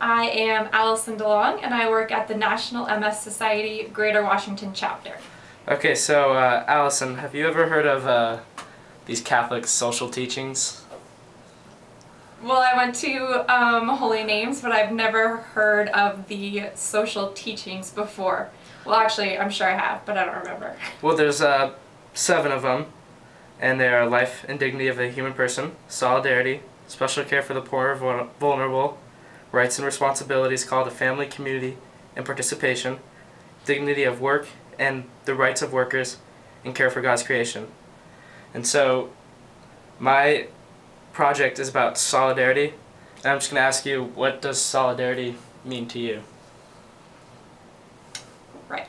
I am Allison DeLong, and I work at the National MS Society Greater Washington chapter. Okay, so Allison, have you ever heard of these Catholic social teachings? Well, I went to Holy Names, but I've never heard of the social teachings before. Well, actually, I'm sure I have, but I don't remember. Well, there's 7 of them, and they are life and dignity of a human person, solidarity, special care for the poor and vulnerable, rights and responsibilities called a family, community, and participation, dignity of work and the rights of workers, and care for God's creation. And so my project is about solidarity, and I'm just going to ask you, what does solidarity mean to you? Right.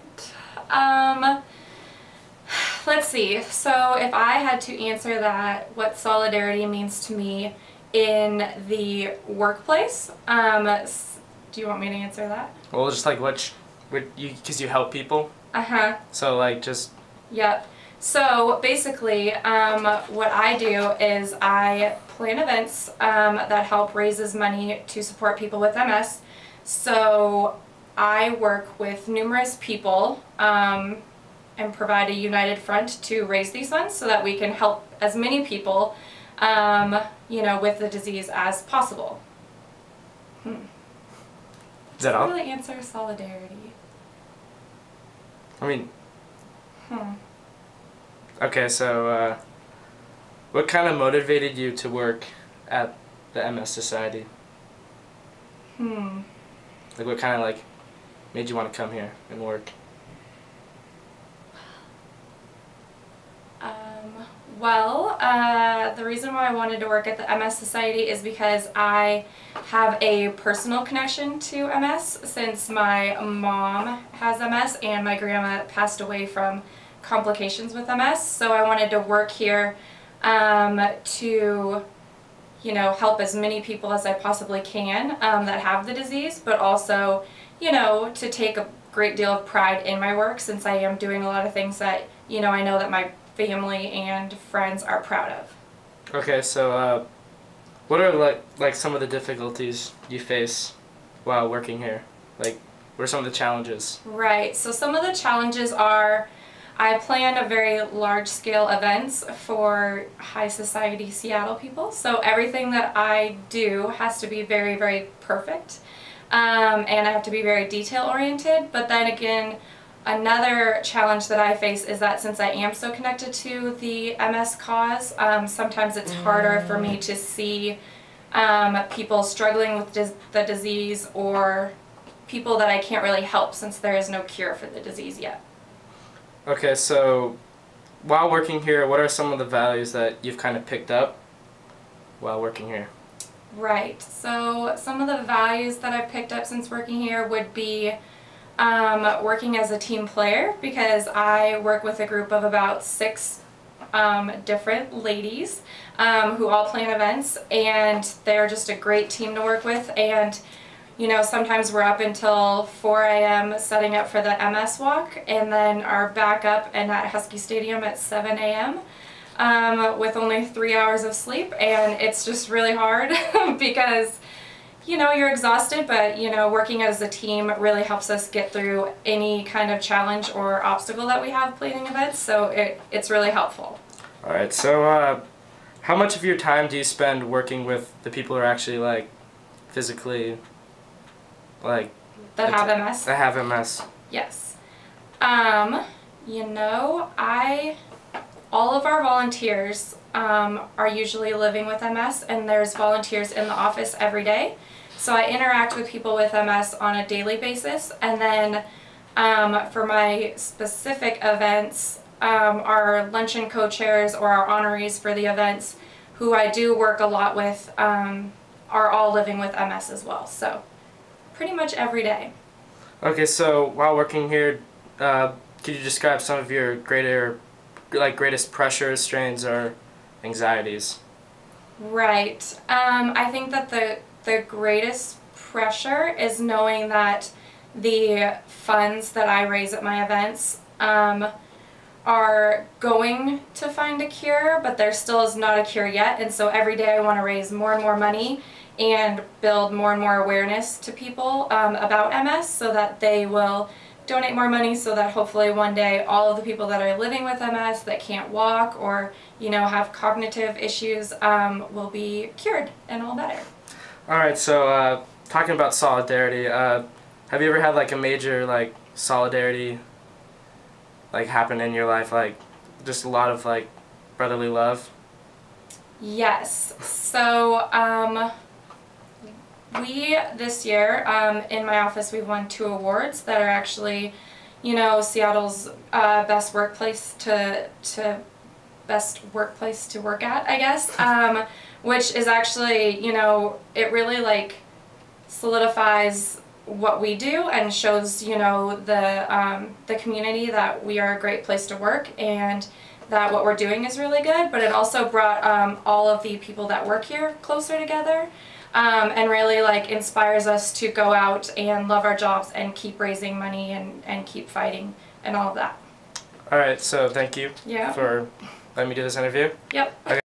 Let's see. So if I had to answer that, what solidarity means to me in the workplace, do you want me to answer that? Well, just like because you help people. So like just. Yep. So basically, what I do is I plan events that help raises money to support people with MS. So I work with numerous people and provide a united front to raise these funds so that we can help as many people, with the disease as possible. Is that all? Really answer solidarity. I mean. Okay, so what kind of motivated you to work at the MS Society? Like what kind of made you want to come here and work? The reason why I wanted to work at the MS Society is because I have a personal connection to MS since my mom has MS and my grandma passed away from complications with MS. So I wanted to work here to help as many people as I possibly can that have the disease, but also to take a great deal of pride in my work since I am doing a lot of things that I know that my family and friends are proud of. Okay, so what are like some of the difficulties you face while working here? Like, what are some of the challenges? Right, so some of the challenges are I plan a very large-scale events for high society Seattle people, so everything that I do has to be very, very perfect, and I have to be very detail-oriented. But then again, another challenge that I face is that since I am so connected to the MS cause, sometimes it's harder for me to see people struggling with the disease or people that I can't really help since there is no cure for the disease yet. Okay, so while working here, what are some of the values that you've kind of picked up while working here? Right, so some of the values that I've picked up since working here would be working as a team player, because I work with a group of about 6 different ladies who all plan events, and they're just a great team to work with. And sometimes we're up until 4 a.m. setting up for the MS walk, and then are back up and at Husky Stadium at 7 a.m. With only 3 hours of sleep, and it's just really hard because you're exhausted, but working as a team really helps us get through any kind of challenge or obstacle that we have planning events, so it's really helpful. Alright, so how much of your time do you spend working with the people who are actually physically that have MS? That have MS. Yes. All of our volunteers are usually living with MS, and there's volunteers in the office every day. So I interact with people with MS on a daily basis, and then for my specific events, our luncheon co-chairs or our honorees for the events, who I do work a lot with, are all living with MS as well. So pretty much every day. Okay, so while working here, could you describe some of your greatest pressures, strains, or anxieties? Right. I think that the greatest pressure is knowing that the funds that I raise at my events are going to find a cure, but there still is not a cure yet, and so every day I want to raise more and more money and build more and more awareness to people about MS so that they will donate more money so that hopefully one day all of the people that are living with MS that can't walk or, you know, have cognitive issues will be cured and all better. All right, so talking about solidarity, have you ever had like a major like solidarity like happen in your life, like just a lot of like brotherly love? Yes. So we this year in my office we've won 2 awards that are actually, you know, Seattle's best workplace to work at, I guess. Which is actually, you know, it really like solidifies what we do and shows, you know, the community that we are a great place to work and that what we're doing is really good. But it also brought all of the people that work here closer together and really like inspires us to go out and love our jobs and keep raising money and keep fighting and all of that. All right, so thank you Yeah. for letting me do this interview. Yep. Okay.